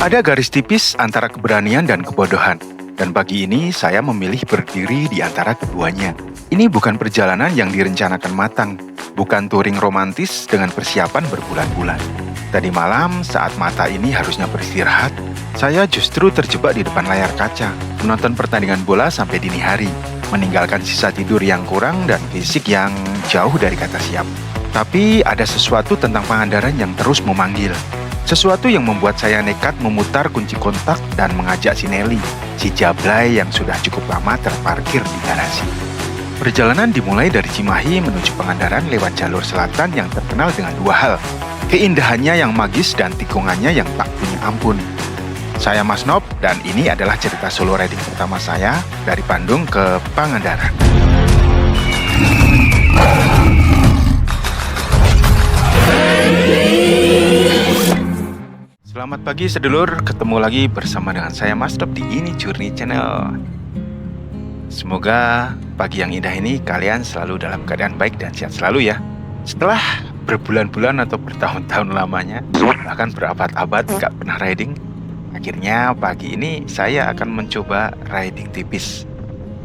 Ada garis tipis antara keberanian dan kebodohan, dan pagi ini saya memilih berdiri di antara keduanya. Ini bukan perjalanan yang direncanakan matang, bukan touring romantis dengan persiapan berbulan-bulan. Tadi malam, saat mata ini harusnya beristirahat, saya justru terjebak di depan layar kaca, menonton pertandingan bola sampai dini hari, meninggalkan sisa tidur yang kurang dan fisik yang jauh dari kata siap. Tapi ada sesuatu tentang Pangandaran yang terus memanggil. Sesuatu yang membuat saya nekat memutar kunci kontak dan mengajak si Nelly, si Jablay yang sudah cukup lama terparkir di garasi. Perjalanan dimulai dari Cimahi menuju Pangandaran lewat jalur selatan yang terkenal dengan dua hal, keindahannya yang magis dan tikungannya yang tak punya ampun. Saya Mas Nop dan ini adalah cerita solo riding pertama saya dari Bandung ke Pangandaran. Selamat pagi sedulur, ketemu lagi bersama dengan saya Mas Nop di Ini Journey Channel. Semoga pagi yang indah ini kalian selalu dalam keadaan baik dan sehat selalu ya. Setelah berbulan-bulan atau bertahun-tahun lamanya, bahkan berabad-abad gak pernah riding, akhirnya pagi ini saya akan mencoba riding tipis.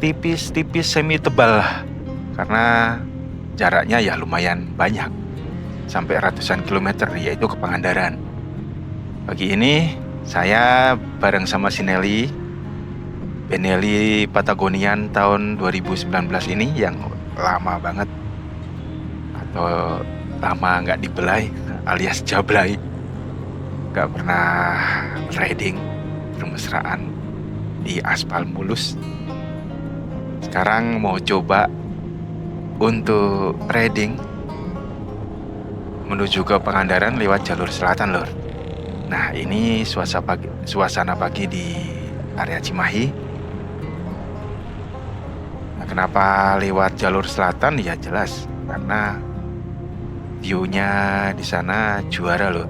Tipis-tipis semi tebal lah, karena jaraknya ya lumayan banyak, sampai ratusan kilometer, yaitu ke Pangandaran. Pagi ini saya bareng sama si Nelly, Benelli Patagonian tahun 2019 ini yang lama banget, atau lama nggak dibelai alias Jablay, nggak pernah riding bermesraan di aspal mulus. Sekarang mau coba untuk riding menuju ke Pangandaran lewat jalur selatan lor. Nah ini suasana pagi di area Cimahi. Nah, kenapa lewat jalur selatan? Ya jelas karena view-nya di sana juara loh.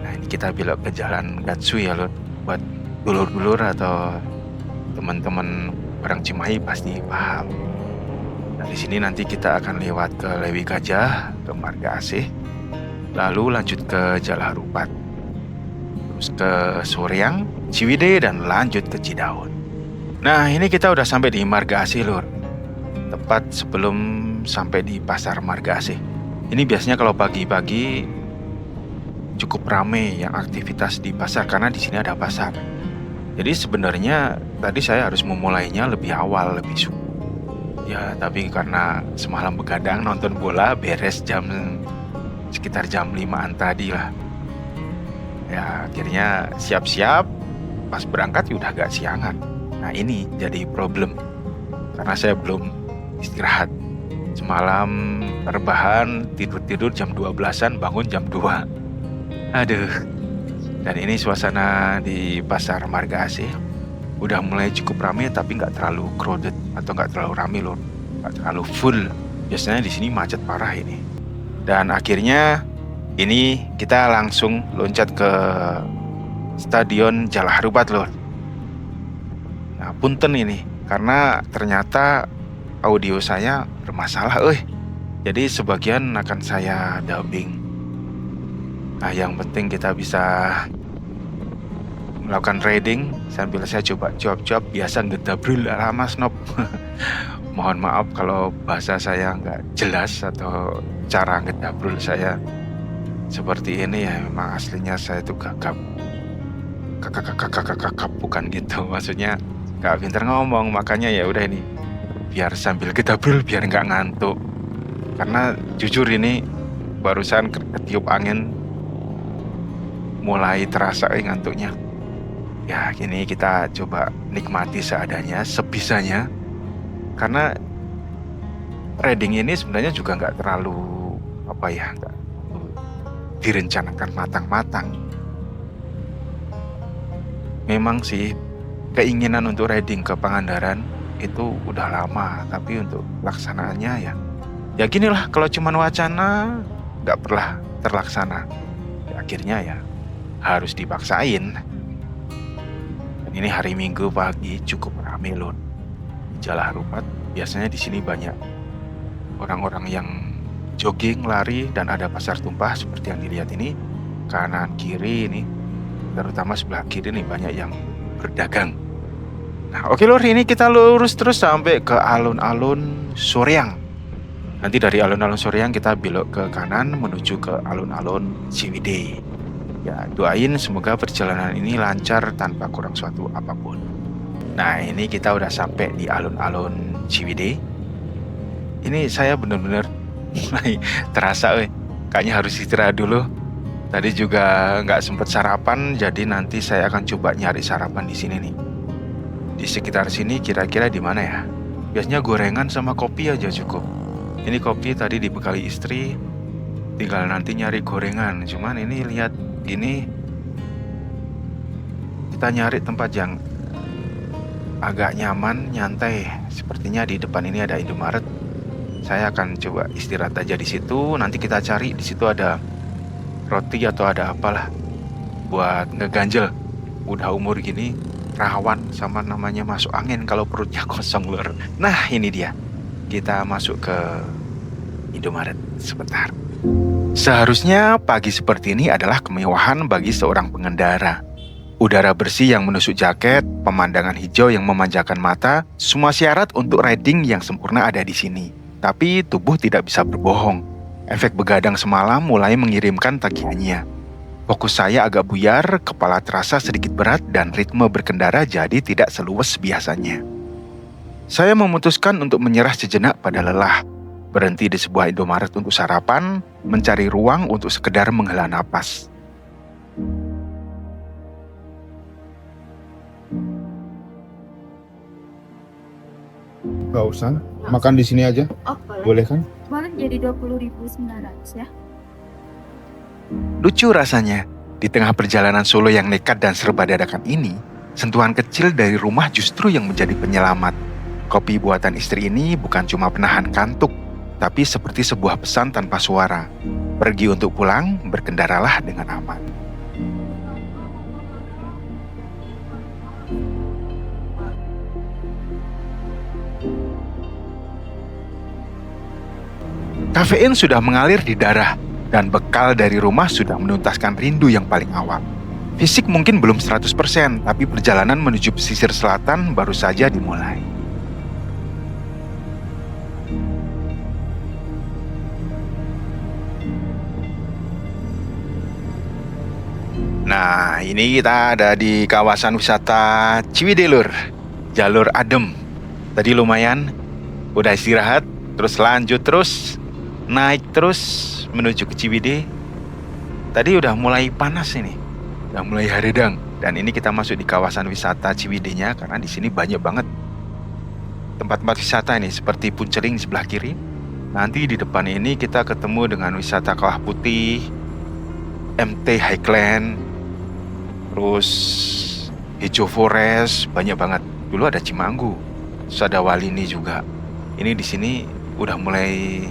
Nah ini kita belok ke jalan Gatsu ya loh. Buat dulur-dulur atau teman-teman orang Cimahi pasti paham. Nah di sini nanti kita akan lewat ke Lewi Gajah, ke Marga Asih, lalu lanjut ke Jalaharupat, terus ke Soreang, Ciwidey, dan lanjut ke Cidaun. Nah ini kita udah sampai di Marga Asih lur, tepat sebelum sampai di pasar Marga Asih. Ini biasanya kalau pagi-pagi cukup rame yang aktivitas di pasar karena di sini ada pasar. Jadi sebenarnya tadi saya harus memulainya lebih awal, lebih subuh. Ya tapi karena semalam begadang nonton bola, beres sekitar jam 5-an tadi lah. Ya akhirnya siap-siap, pas berangkat udah agak siangan. Nah ini jadi problem, karena saya belum istirahat. Semalam rebahan, tidur jam 12-an, bangun jam 2. Aduh. Dan ini suasana di pasar Marga Asih udah mulai cukup ramai, tapi nggak terlalu crowded atau nggak terlalu ramai loh, nggak terlalu full. Biasanya di sini macet parah ini. Dan akhirnya ini kita langsung loncat ke Stadion Jalaharupat loh. Nah punten ini karena ternyata audio saya bermasalah, jadi sebagian akan saya dubbing. Nah yang penting kita bisa melakukan riding sambil saya coba cuap-cuap, biasa ngedabrul ala Mas Nop. Mohon maaf kalau bahasa saya nggak jelas atau cara ngedabrul saya seperti ini ya, memang aslinya saya tuh gagap bukan gitu, maksudnya nggak pintar ngomong, makanya ya udah ini biar sambil gedabrul biar nggak ngantuk. Karena jujur ini barusan ketiup angin mulai terasa ngantuknya. Ya gini kita coba nikmati seadanya, sebisanya. Karena riding ini sebenarnya juga nggak terlalu nggak direncanakan matang-matang. Memang sih keinginan untuk riding ke Pangandaran itu udah lama, tapi untuk pelaksanaannya ya ginilah, kalau cuman wacana nggak pernah terlaksana. Ya, akhirnya ya harus dipaksain. Dan ini hari Minggu pagi cukup ramai loh. Jalaharupat biasanya di sini banyak orang-orang yang jogging, lari, dan ada pasar tumpah seperti yang dilihat ini. Kanan kiri ini terutama sebelah kiri nih banyak yang berdagang. Nah, oke lur, ini kita lurus terus sampai ke alun-alun Soreang. Nanti dari alun-alun Soreang kita belok ke kanan menuju ke alun-alun Ciwidey. Ya, doain semoga perjalanan ini lancar tanpa kurang suatu apapun. Nah, ini kita udah sampai di alun-alun Ciwidey. Ini saya bener-bener terasa, kayaknya harus istirahat dulu. Tadi juga nggak sempet sarapan, jadi nanti saya akan coba nyari sarapan di sini nih. Di sekitar sini kira-kira di mana ya? Biasanya gorengan sama kopi aja cukup. Ini kopi tadi dibekali istri, tinggal nanti nyari gorengan. Cuman ini lihat gini, kita nyari tempat yang agak nyaman, nyantai. Sepertinya di depan ini ada Indomaret. Saya akan coba istirahat aja di situ. Nanti kita cari di situ ada roti atau ada apalah buat ngeganjel. Udah umur gini rawan sama namanya masuk angin kalau perutnya kosong lur. Nah ini dia, kita masuk ke Indomaret sebentar. Seharusnya pagi seperti ini adalah kemewahan bagi seorang pengendara. Udara bersih yang menusuk jaket, pemandangan hijau yang memanjakan mata, semua syarat untuk riding yang sempurna ada di sini. Tapi tubuh tidak bisa berbohong. Efek begadang semalam mulai mengirimkan tagihannya. Fokus saya agak buyar, kepala terasa sedikit berat, dan ritme berkendara jadi tidak seluas biasanya. Saya memutuskan untuk menyerah sejenak pada lelah, berhenti di sebuah Indomaret untuk sarapan, mencari ruang untuk sekedar menghela napas. Gak usah, makan di sini aja. Oh, boleh. Boleh kan? Boleh, jadi 20.900 ya. Lucu rasanya, di tengah perjalanan Solo yang nekat dan serba dadakan ini, sentuhan kecil dari rumah justru yang menjadi penyelamat. Kopi buatan istri ini bukan cuma penahan kantuk, tapi seperti sebuah pesan tanpa suara. Pergi untuk pulang, berkendaralah dengan aman. Kafein sudah mengalir di darah, dan bekal dari rumah sudah menuntaskan rindu yang paling awal. Fisik mungkin belum 100%, tapi perjalanan menuju pesisir selatan baru saja dimulai. Nah, ini kita ada di kawasan wisata Ciwidey lur. Jalur adem. Tadi lumayan, udah istirahat, terus lanjut terus, naik terus menuju ke Ciwidey. Tadi udah mulai panas ini, udah mulai haredang. Dan ini kita masuk di kawasan wisata Ciwidey-nya karena di sini banyak banget tempat-tempat wisata ini seperti Punceling di sebelah kiri. Nanti di depan ini kita ketemu dengan wisata Kawah Putih, MT Highland, terus Hijau Forest, banyak banget. Dulu ada Cimanggu, terus ada Walini juga. Ini di sini udah mulai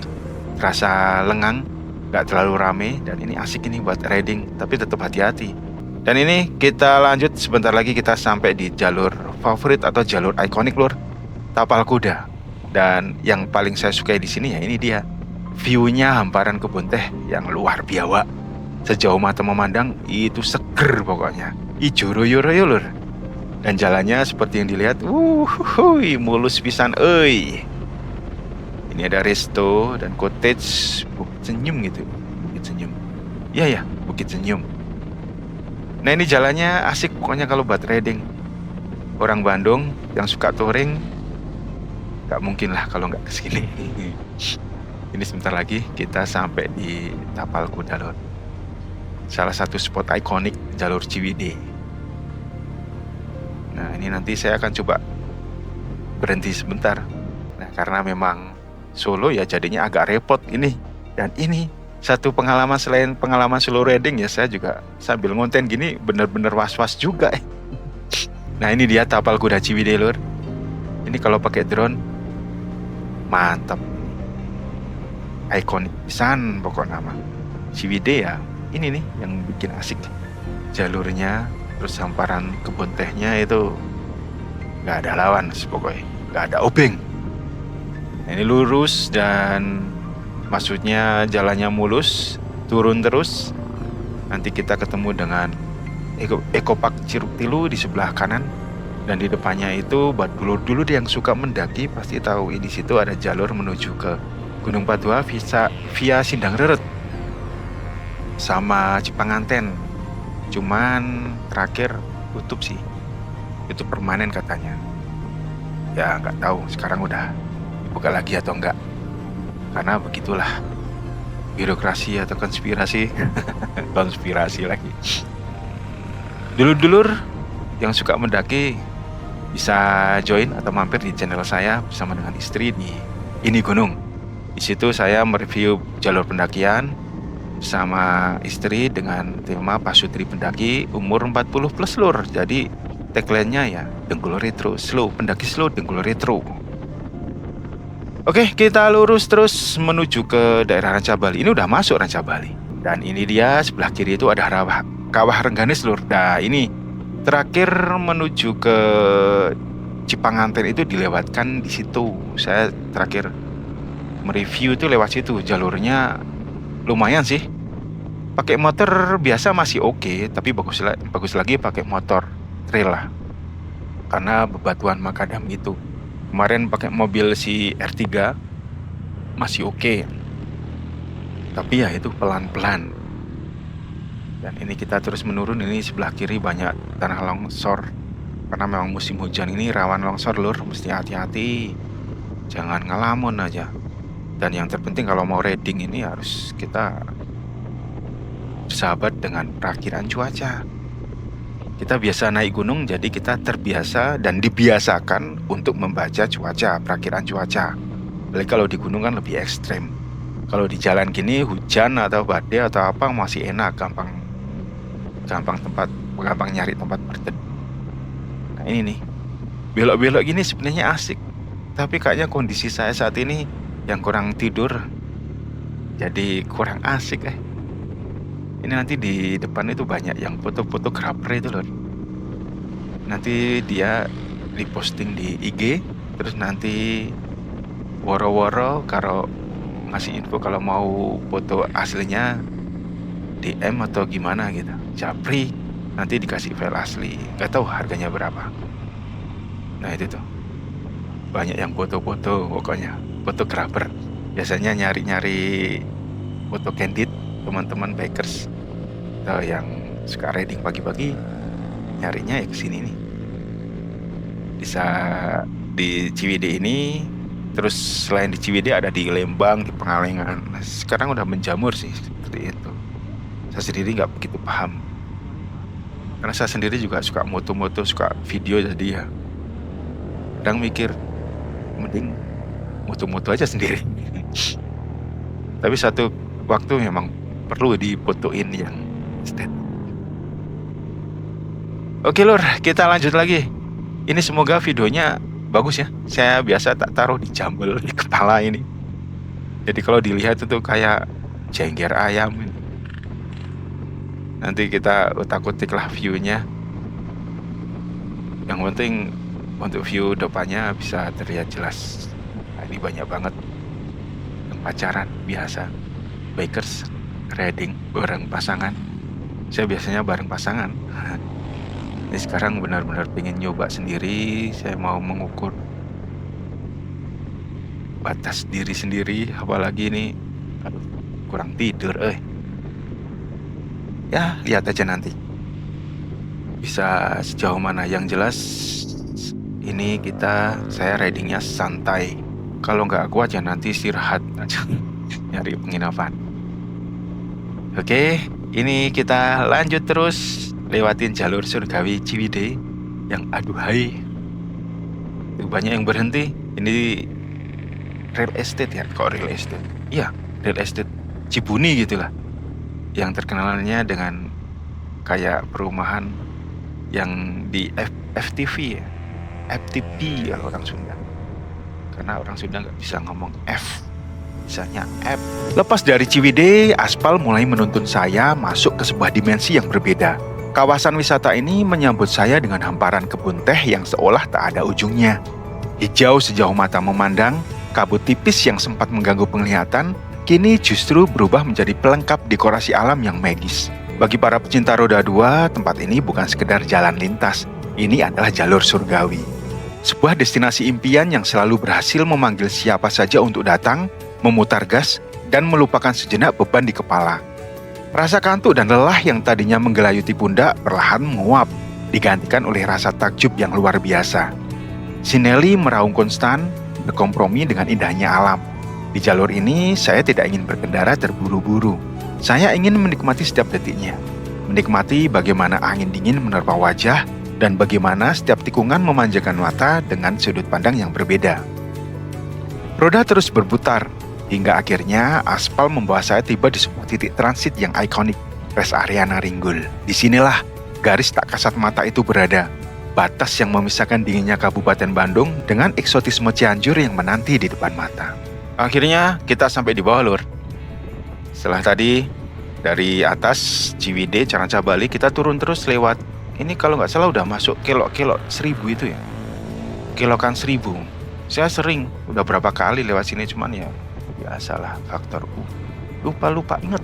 terasa lengang, gak terlalu rame, dan ini asik ini buat riding, tapi tetap hati-hati. Dan ini kita lanjut, sebentar lagi kita sampai di jalur favorit atau jalur ikonik lur, Tapal Kuda. Dan yang paling saya sukai di sini ya ini dia, view-nya hamparan kebun teh yang luar biasa. Sejauh mata memandang itu seger pokoknya, ijo royo-royo lur. Dan jalannya seperti yang dilihat, mulus pisan euy. Ini ada resto dan cottage Bukit Senyum gitu. Bukit Senyum. Iya ya, Bukit Senyum. Nah ini jalannya asik pokoknya kalau buat riding. Orang Bandung yang suka touring, gak mungkin lah kalau gak kesini. Ini sebentar lagi kita sampai di Tapal Kuda lor. Salah satu spot ikonik jalur Ciwidey. Nah ini nanti saya akan coba berhenti sebentar. Nah karena memang Solo ya jadinya agak repot ini. Dan ini satu pengalaman selain pengalaman solo riding ya, saya juga sambil ngonten gini bener-bener was-was juga. Nah ini dia Tapal Kuda Ciwidey lur. Ini kalau pakai drone mantap. Ikonik pisan pokok nama. Ciwidey ya ini nih yang bikin asik. Jalurnya terus hamparan kebun tehnya itu gak ada lawan pokoknya. Gak ada obeng. Nah, ini lurus dan maksudnya jalannya mulus, turun terus. Nanti kita ketemu dengan Ekopark Curug Tilu di sebelah kanan, dan di depannya itu buat dulu yang suka mendaki pasti tahu di situ ada jalur menuju ke Gunung Padua via Sindang Reret sama Cipanganten. Cuman terakhir tutup sih, itu permanen katanya. Ya nggak tahu sekarang udah dibuka lagi atau enggak, karena begitulah birokrasi atau konspirasi. Konspirasi lagi. Dulur-dulur yang suka mendaki bisa join atau mampir di channel saya bersama dengan istri di Ini Gunung. Di situ saya mereview jalur pendakian bersama istri dengan tema pasutri pendaki umur 40 plus lur. Jadi tagline-nya ya Dengkul Retro, slow pendaki slow Dengkul Retro. Oke, kita lurus terus menuju ke daerah Ranca Bali. Ini udah masuk Ranca Bali. Dan ini dia sebelah kiri itu ada Kawah Rengganis lur. Nah ini terakhir menuju ke Cipanganten itu dilewatkan di situ. Saya terakhir mereview itu lewat situ. Jalurnya lumayan sih. Pakai motor biasa masih oke, tapi bagus lagi pakai motor trail lah. Karena bebatuan makadam itu. Kemarin pakai mobil si R3 masih oke. Tapi ya itu pelan-pelan. Dan ini kita terus menurun. Ini sebelah kiri banyak tanah longsor. Karena memang musim hujan ini rawan longsor lur. Mesti hati-hati. Jangan ngelamun aja. Dan yang terpenting kalau mau riding ini harus kita bersahabat dengan perakhiran cuaca. Kita biasa naik gunung, jadi kita terbiasa dan dibiasakan untuk membaca cuaca, perakhiran cuaca. Apalagi kalau di gunung kan lebih ekstrem. Kalau di jalan gini hujan atau badai atau apa masih enak, gampang nyari tempat berteduh. Nah ini nih, belok-belok gini sebenarnya asik. Tapi kayaknya kondisi saya saat ini yang kurang tidur, jadi kurang asik Ini nanti di depan itu banyak yang foto-fotografer itu loh. Nanti dia diposting di IG, terus nanti woro-woro kalau ngasih info kalau mau foto aslinya DM atau gimana gitu. Japri, nanti dikasih file asli. Gak tahu harganya berapa. Nah itu tuh. Banyak yang foto-foto pokoknya, fotografer. Biasanya nyari-nyari foto candid teman-teman bikers atau yang suka riding pagi-pagi, nyarinya ya kesini nih. Bisa di Ciwidey ini, terus selain di Ciwidey ada di Lembang, di Pengalengan. Nah, sekarang udah menjamur sih seperti itu. Saya sendiri nggak begitu paham, karena saya sendiri juga suka moto-moto, suka video, jadi ya kadang mikir mending moto-moto aja sendiri. Tapi satu waktu memang perlu difotoin yang stand. Oke lur, kita lanjut lagi. Ini semoga videonya bagus ya. Saya biasa tak taruh di jambel di kepala ini. Jadi kalau dilihat itu kayak jengger ayam. Nanti kita utak-utik lah view-nya. Yang penting untuk view depannya bisa terlihat jelas. Nah, ini banyak banget yang pacaran biasa, bikers riding bareng pasangan. Saya biasanya bareng pasangan. Ini sekarang benar-benar pengen nyoba sendiri. Saya mau mengukur batas diri sendiri. Apalagi ini kurang tidur Ya lihat aja nanti bisa sejauh mana. Yang jelas ini saya ridingnya santai. Kalau nggak kuat ya nanti istirahat aja. Nyari penginapan. Oke, ini kita lanjut terus lewatin jalur surgawi Ciwidey yang aduhai. Banyak yang berhenti. Ini real estate ya, kok real estate? Iya, real estate Cibuni gitulah. Yang terkenalnya dengan kayak perumahan yang di FTV ya, FTP kalau orang Sunda. Karena orang Sunda nggak bisa ngomong F. Misalnya F. Lepas dari Ciwidey, aspal mulai menuntun saya masuk ke sebuah dimensi yang berbeda. Kawasan wisata ini menyambut saya dengan hamparan kebun teh yang seolah tak ada ujungnya. Hijau sejauh mata memandang, kabut tipis yang sempat mengganggu penglihatan, kini justru berubah menjadi pelengkap dekorasi alam yang magis. Bagi para pecinta roda 2, tempat ini bukan sekedar jalan lintas. Ini adalah jalur surgawi. Sebuah destinasi impian yang selalu berhasil memanggil siapa saja untuk datang, memutar gas, dan melupakan sejenak beban di kepala. Rasa kantuk dan lelah yang tadinya menggelayuti pundak perlahan menguap, digantikan oleh rasa takjub yang luar biasa. Sinelli meraung konstan, berkompromi dengan indahnya alam. Di jalur ini, saya tidak ingin berkendara terburu-buru. Saya ingin menikmati setiap detiknya. Menikmati bagaimana angin dingin menerpa wajah, dan bagaimana setiap tikungan memanjakan mata dengan sudut pandang yang berbeda. Roda terus berputar, hingga akhirnya aspal membawa saya tiba di sebuah titik transit yang ikonik, Res Area Naringgul. Disinilah garis tak kasat mata itu berada, batas yang memisahkan dinginnya Kabupaten Bandung dengan eksotisme Cianjur yang menanti di depan mata. Akhirnya kita sampai di bawah, Lur. Setelah tadi dari atas Ciwidey, Caracabali, kita turun terus lewat, ini kalau nggak salah udah masuk kelok-kelok 1000 itu ya, kelokan 1000. Saya sering, udah berapa kali lewat sini, cuman ya biasalah faktor lupa inget.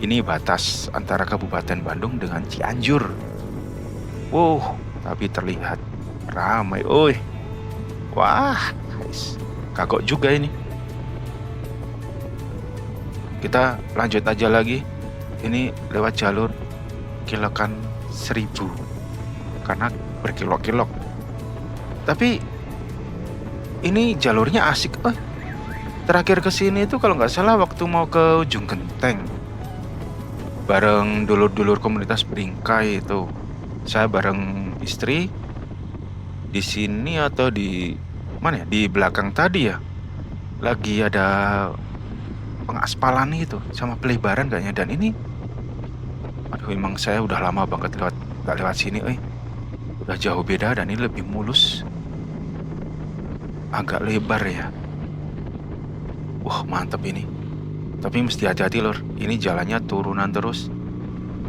Ini batas antara Kabupaten Bandung dengan Cianjur. Wow, tapi terlihat ramai. Wah, guys, kagok juga ini. Kita lanjut aja lagi. Ini lewat jalur kilokan 1000 karena berkilok-kilok. Tapi ini jalurnya asik. Terakhir kesini itu kalau nggak salah waktu mau ke Ujung Genteng, bareng dulur-dulur komunitas Bringkai itu. Saya bareng istri di sini atau di mana ya? Di belakang tadi ya. Lagi ada pengaspalan itu sama pelebaran kayaknya. Dan ini, aduh, emang saya udah lama banget nggak lewat sini. Udah jauh beda dan ini lebih mulus, agak lebar ya. Wah, mantep ini. Tapi mesti hati-hati, Lur. Ini jalannya turunan terus,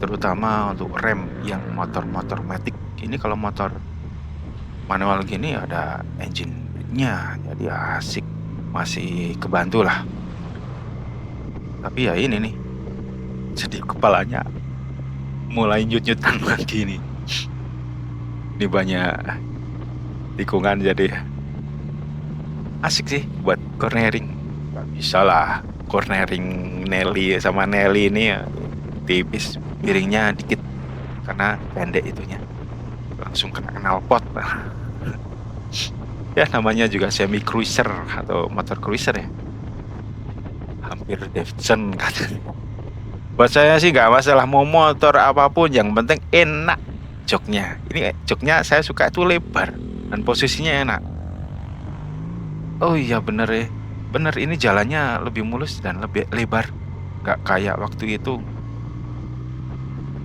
terutama untuk rem yang motor-motor matic. Ini kalau motor manual gini ada engine-nya, jadi asik, masih kebantu lah. Tapi ya ini nih, jadi kepalanya mulai nyut-nyutan lagi nih. Ini banyak tikungan, jadi asik sih buat cornering. Gak bisa lah cornering Nelly sama Nelly ini ya, tipis, miringnya dikit karena pendek itunya, langsung kena knalpot. Ya namanya juga semi cruiser atau motor cruiser ya, hampir Davidson katanya. Buat saya sih nggak masalah mau motor apapun, yang penting enak joknya. Ini joknya saya suka itu lebar dan posisinya enak. Oh iya bener ya, bener, ini jalannya lebih mulus dan lebih lebar, nggak kayak waktu itu.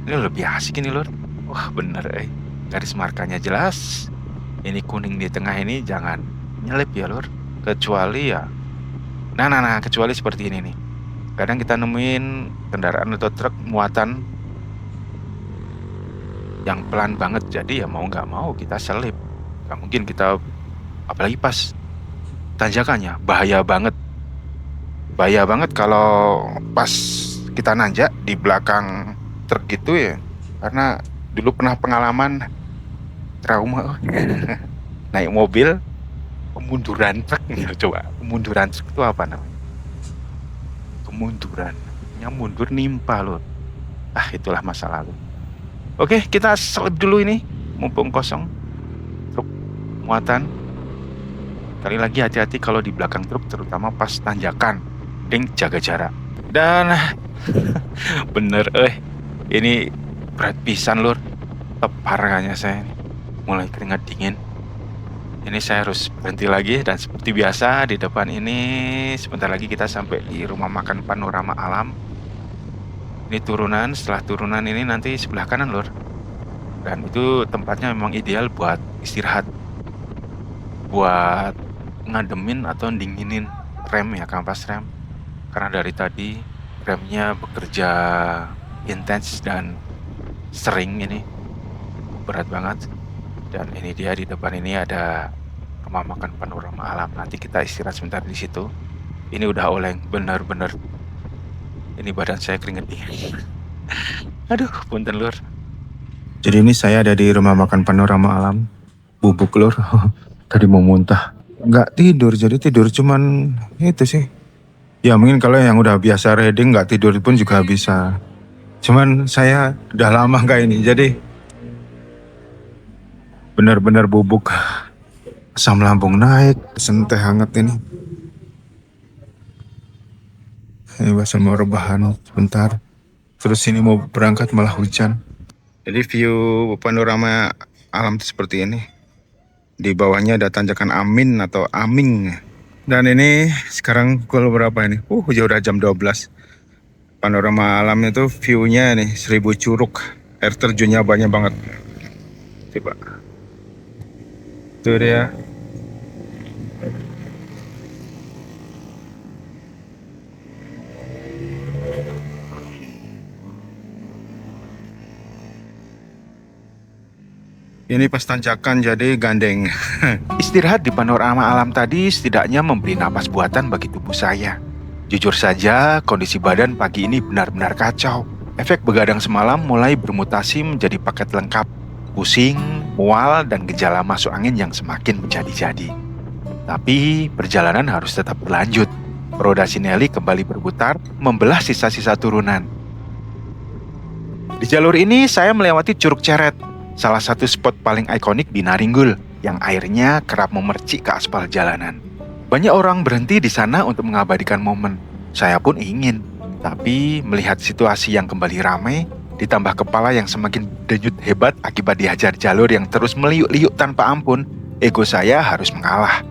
Ini lebih asik ini, Lur. Wah bener garis markanya jelas. Ini kuning di tengah ini jangan nyelip ya, Lur. Kecuali ya, nah kecuali seperti ini nih. Kadang kita nemuin kendaraan atau truk muatan yang pelan banget, jadi ya mau nggak mau kita selip. Nggak mungkin kita, apalagi pas tanjakannya bahaya banget kalau pas kita nanjak di belakang truk gitu ya. Karena dulu pernah pengalaman trauma naik mobil pemunduran truk. Coba pemunduran truk itu apa namanya? Kemundurannya mundur nimpa loh. Itulah masa lalu. Oke, kita selip dulu ini mumpung kosong truk muatan. Kali lagi hati-hati kalau di belakang truk, terutama pas tanjakan. Jaga jarak. Dan bener ini berat pisan, Lur. Tepar kayaknya saya ini. Mulai keringat dingin. Ini saya harus berhenti lagi, dan seperti biasa di depan ini sebentar lagi kita sampai di rumah makan Panorama Alam. Ini turunan, setelah turunan ini nanti sebelah kanan, Lur. Dan itu tempatnya memang ideal buat istirahat, buat ngademin atau dinginin rem ya, kampas rem. Karena dari tadi remnya bekerja intens dan sering, ini berat banget. Dan ini dia di depan ini ada rumah makan Panorama Alam. Nanti kita istirahat sebentar di situ. Ini udah oleng, bener-bener. Ini badan saya keringet dingin. Aduh, punten lur. Jadi ini saya ada di rumah makan Panorama Alam. Bubuk lur. Tadi mau muntah. Nggak tidur, jadi tidur cuman itu sih. Ya mungkin kalau yang udah biasa reading nggak tidur pun juga bisa. Cuman saya udah lama nggak ini, jadi benar-benar bubuk. Asam lambung naik, pesen teh hangat ini. Ini bahasa mau rebahan sebentar. Terus ini mau berangkat malah hujan. Jadi view panorama alam itu seperti ini. Di bawahnya ada tanjakan Amin atau Aming. Dan ini sekarang pukul berapa ini? Ya udah jam 12. Panorama alam itu view-nya nih 1000 curug. Air terjunnya banyak banget. Coba. Itu dia. Ini pas tanjakan jadi gandeng. Istirahat di panorama alam tadi setidaknya memberi napas buatan bagi tubuh saya. Jujur saja, kondisi badan pagi ini benar-benar kacau. Efek begadang semalam mulai bermutasi menjadi paket lengkap. Pusing, mual, dan gejala masuk angin yang semakin menjadi-jadi. Tapi perjalanan harus tetap berlanjut. Roda Sinelli kembali berputar, membelah sisa-sisa turunan. Di jalur ini saya melewati Curug Ceret, salah satu spot paling ikonik di Naringgul, yang airnya kerap memercik ke aspal jalanan. Banyak orang berhenti di sana untuk mengabadikan momen. Saya pun ingin, tapi melihat situasi yang kembali ramai, ditambah kepala yang semakin denyut hebat akibat dihajar jalur yang terus meliuk-liuk tanpa ampun, ego saya harus mengalah.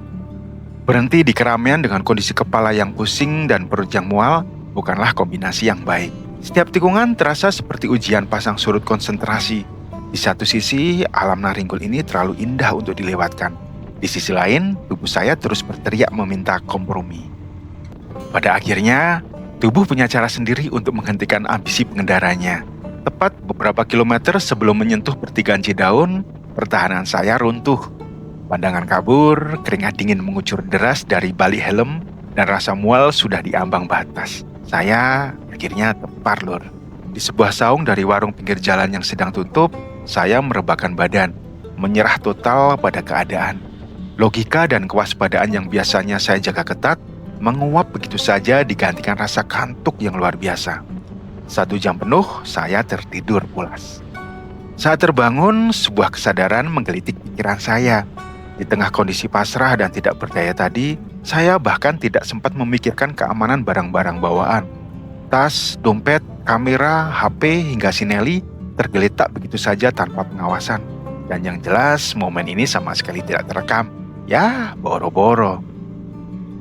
Berhenti di keramaian dengan kondisi kepala yang pusing dan perut yang mual bukanlah kombinasi yang baik. Setiap tikungan terasa seperti ujian pasang surut konsentrasi. Di satu sisi, alam Naringgul ini terlalu indah untuk dilewatkan. Di sisi lain, tubuh saya terus berteriak meminta kompromi. Pada akhirnya, tubuh punya cara sendiri untuk menghentikan ambisi pengendaranya. Tepat beberapa kilometer sebelum menyentuh pertigaan Cidaun, pertahanan saya runtuh. Pandangan kabur, keringat dingin mengucur deras dari balik helm, dan rasa mual sudah di ambang batas. Saya akhirnya tepar lur. Di sebuah saung dari warung pinggir jalan yang sedang tutup, saya merebahkan badan, menyerah total pada keadaan. Logika dan kewaspadaan yang biasanya saya jaga ketat, menguap begitu saja digantikan rasa kantuk yang luar biasa. 1 jam penuh, saya tertidur pulas. Saat terbangun, sebuah kesadaran menggelitik pikiran saya. Di tengah kondisi pasrah dan tidak berdaya tadi, saya bahkan tidak sempat memikirkan keamanan barang-barang bawaan. Tas, dompet, kamera, HP, hingga Sinelli tergeletak begitu saja tanpa pengawasan. Dan yang jelas, momen ini sama sekali tidak terekam. Ya, boro-boro.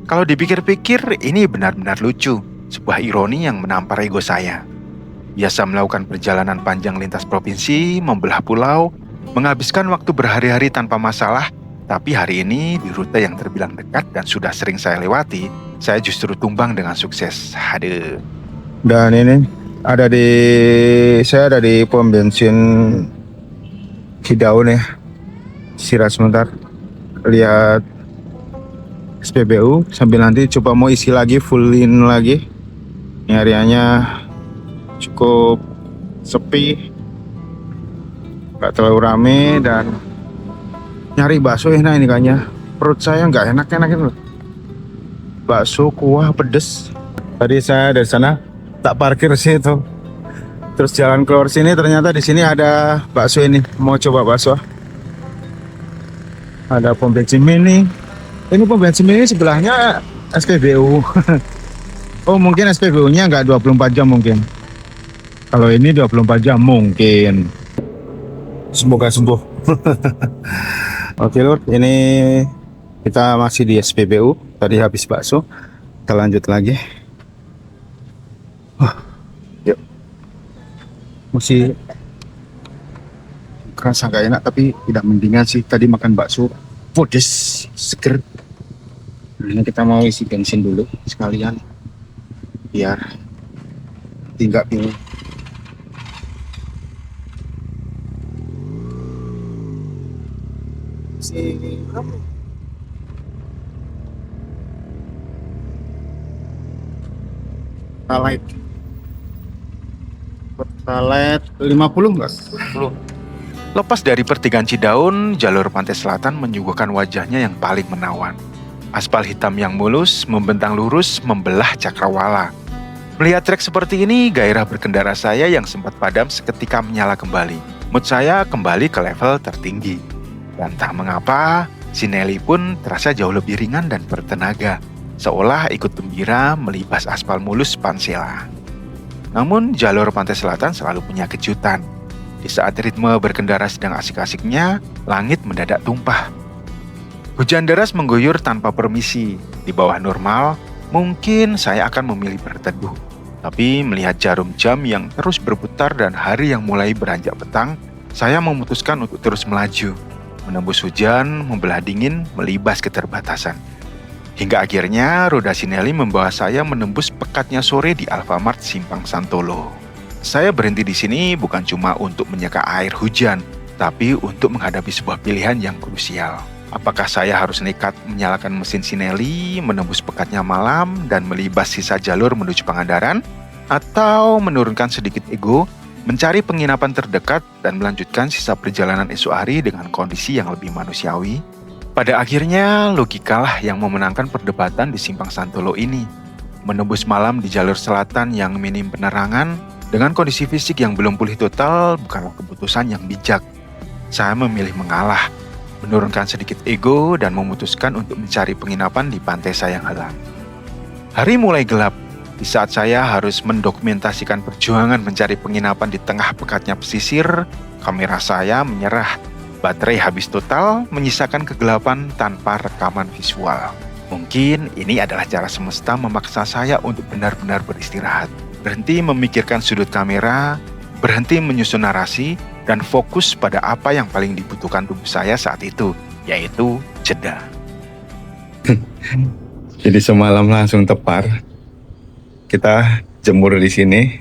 Kalau dipikir-pikir, ini benar-benar lucu. Sebuah ironi yang menampar ego saya. Biasa melakukan perjalanan panjang lintas provinsi, membelah pulau, menghabiskan waktu berhari-hari tanpa masalah. Tapi hari ini, di rute yang terbilang dekat dan sudah sering saya lewati, saya justru tumbang dengan sukses. Aduh. Dan ini saya ada di pom bensin Cidaun ya. Istirahat sebentar, lihat SPBU sambil nanti coba mau isi lagi, fullin lagi. Ini areanya cukup sepi, nggak terlalu rame, dan nyari bakso enak ini kayaknya. Perut saya nggak enak-enak itu. Bakso kuah pedes. Tadi saya dari sana tak parkir situ. Terus jalan keluar sini, ternyata di sini ada bakso ini. Mau coba bakso. Ada pom bensin mini. Ini pom bensin mini sebelahnya SPBU. Oh, mungkin SPBU-nya nggak 24 jam mungkin. Kalau ini 24 jam mungkin. Semoga sembuh. Oke lur, ini kita masih di SPBU. Tadi habis bakso. Kita lanjut lagi. Yuk. Masih kerasa nggak enak, tapi tidak mendingan sih. Tadi makan bakso pedes, seger. Nah, ini kita mau isi bensin dulu sekalian, biar tidak bingung. Like Palet 50 enggak? Lepas dari pertigaan Cidaun, jalur pantai selatan menyuguhkan wajahnya yang paling menawan. Aspal hitam yang mulus, membentang lurus, membelah cakrawala. Melihat trek seperti ini, gairah berkendara saya yang sempat padam seketika menyala kembali. Mood saya kembali ke level tertinggi. Dan tak mengapa, si Nelly pun terasa jauh lebih ringan dan bertenaga, seolah ikut gembira melibas aspal mulus Pansela. Namun, jalur pantai selatan selalu punya kejutan. Di saat ritme berkendara sedang asik-asiknya, langit mendadak tumpah. Hujan deras mengguyur tanpa permisi. Di bawah normal, mungkin saya akan memilih berteduh. Tapi melihat jarum jam yang terus berputar dan hari yang mulai beranjak petang, saya memutuskan untuk terus melaju. Menembus hujan, membelah dingin, melibas keterbatasan. Hingga akhirnya roda Sinelli membawa saya menembus pekatnya sore di Alfamart Simpang Santolo. Saya berhenti di sini bukan cuma untuk menyeka air hujan, tapi untuk menghadapi sebuah pilihan yang krusial. Apakah saya harus nekat menyalakan mesin Sinelli, menembus pekatnya malam, dan melibas sisa jalur menuju Pangandaran? Atau menurunkan sedikit ego, mencari penginapan terdekat, dan melanjutkan sisa perjalanan esok hari dengan kondisi yang lebih manusiawi? Pada akhirnya, logikalah yang memenangkan perdebatan di Simpang Santolo ini. Menembus malam di jalur selatan yang minim penerangan, dengan kondisi fisik yang belum pulih total, bukanlah keputusan yang bijak. Saya memilih mengalah, menurunkan sedikit ego, dan memutuskan untuk mencari penginapan di pantai Sayang Helang. Hari mulai gelap, di saat saya harus mendokumentasikan perjuangan mencari penginapan di tengah pekatnya pesisir, kamera saya menyerah. Baterai habis total, menyisakan kegelapan tanpa rekaman visual. Mungkin ini adalah cara semesta memaksa saya untuk benar-benar beristirahat. Berhenti memikirkan sudut kamera, berhenti menyusun narasi, dan fokus pada apa yang paling dibutuhkan tubuh saya saat itu, yaitu jeda. Jadi semalam langsung tepar. Kita jemur di sini.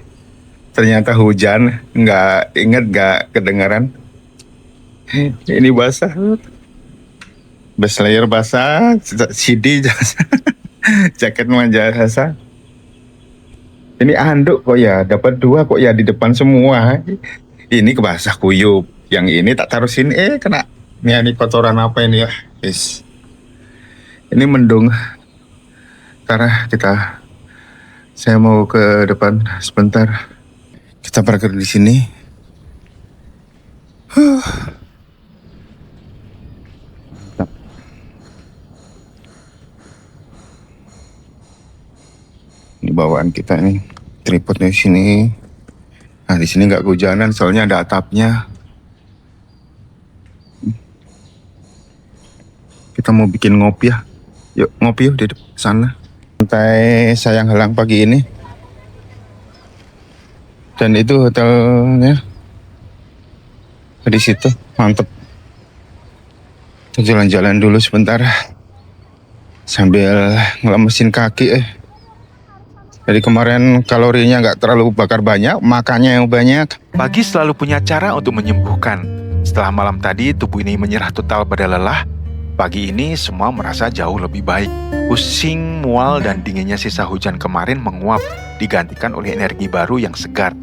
Ternyata hujan, nggak kedengaran. Ini basah. Base layer basah, CD jaket manja basah. Ini anduk kok ya, dapat 2 kok ya di depan semua. Ini kebasah kuyup. Yang ini tak taruh sini, kena. Ini kotoran apa ini ya? Yes. Ini mendung. Karena saya mau ke depan sebentar. Kita parkir di sini. Ini bawaan kita nih, tripodnya di sini. Nah di sini nggak kehujanan soalnya ada atapnya. Kita mau bikin ngopi ya. Yuk ngopi yuk di sana. Pantai Sayang Helang pagi ini. Dan itu hotelnya di situ, mantep. Kita jalan-jalan dulu sebentar sambil ngelemesin kaki. Jadi kemarin kalorinya nggak terlalu bakar banyak, makannya yang banyak. Pagi selalu punya cara untuk menyembuhkan. Setelah malam tadi tubuh ini menyerah total pada lelah, pagi ini semua merasa jauh lebih baik. Pusing, mual, dan dinginnya sisa hujan kemarin menguap, digantikan oleh energi baru yang segar.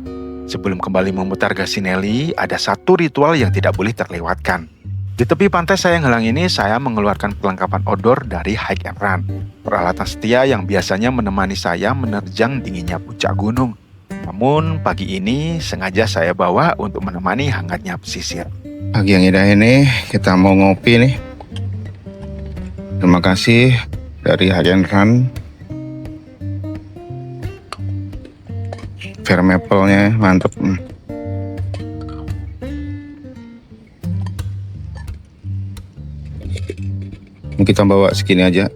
Sebelum kembali memutar gas Sinelli, ada satu ritual yang tidak boleh terlewatkan. Di tepi pantai Sayang Helang ini, saya mengeluarkan perlengkapan outdoor dari Hike and Run. Peralatan setia yang biasanya menemani saya menerjang dinginnya puncak gunung. Namun pagi ini sengaja saya bawa untuk menemani hangatnya pesisir. Pagi yang indah ini kita mau ngopi nih. Terima kasih dari Hike and Run. Fair maple-nya mantep. Kita bawa segini aja.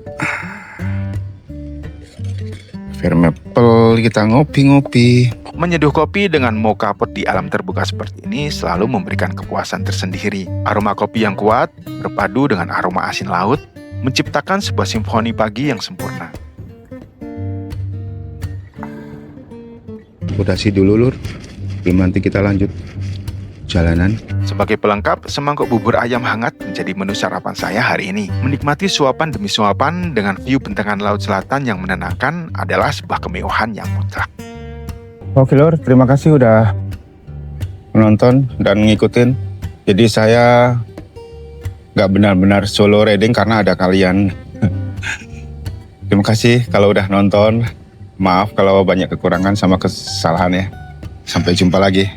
Fair maple, kita ngopi-ngopi. Menyeduh kopi dengan mocha pot di alam terbuka seperti ini selalu memberikan kepuasan tersendiri. Aroma kopi yang kuat berpadu dengan aroma asin laut menciptakan sebuah simfoni pagi yang sempurna. Udah sih dulu Lur, belum nanti kita lanjut jalanan. Sebagai pelengkap, semangkuk bubur ayam hangat menjadi menu sarapan saya hari ini. Menikmati suapan demi suapan dengan view bentangan laut selatan yang menenangkan adalah sebuah kemewahan yang mutlak. Oke Lur, terima kasih udah menonton dan ngikutin. Jadi saya nggak benar-benar solo riding karena ada kalian. Terima kasih kalau udah nonton. Maaf kalau banyak kekurangan sama kesalahan ya. Sampai jumpa lagi.